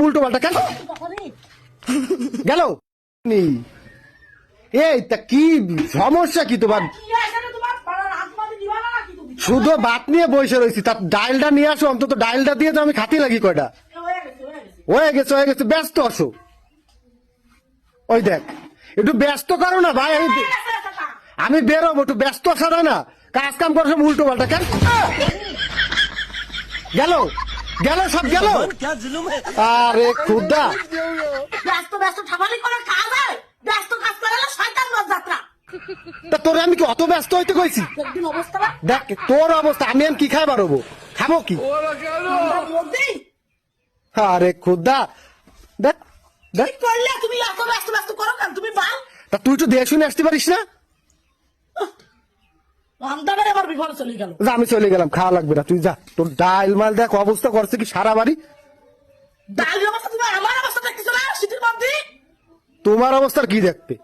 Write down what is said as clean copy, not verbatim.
উল্টো পাল্টা কেন গেল এই তা কি সমস্যা কি তোমার? শুধু ভাত নিয়ে বসে রয়েছি, তার ডাইলটা নিয়ে আসো অন্তত, ডাইলটা দিয়ে তো আমি খাতি লাগি কয়টা। হয়ে গেছে ব্যস্ত আসো। ওই দেখ একটু ব্যস্ত করো না ভাই, আমি বেরোবো, একটু ব্যস্ত আসা যায় না, কাজ কাম করছো উল্টো পাল্টা কেন? গেল গেল সব গেল। আরে খুদা ব্যস্ত ব্যস্ত ঠামালি করার কাজ হয়, ব্যস্ত কাজ করে না শয়তান যাত্রা। তা তোরে আমি কি অত ব্যস্ত হইতে কইছি? একদিন অবস্থা না দেখ তোর অবস্থা, আমি কি খাই পারবো, খাবো কি? আরে খুদা দেখ দেখ, কি করলে তুমি এত ব্যস্ত ব্যস্ত করো কেন তুমি বাল? তা তুই একটু দেখে শুনে আসতে পারিস না? রান্দাবারে আবার বিফলে চলে গেল। যা আমি চলে গেলাম, খাওয়া লাগবে না, তুই যা। তোর ডাইল মাল দেখ অবস্থা করছে কি সারা বাড়ি। ডাল অবস্থা তুমি আমার অবস্থা দেখতেছো না শীতের মধ্যে? তোমার অবস্থার কি দেখবে?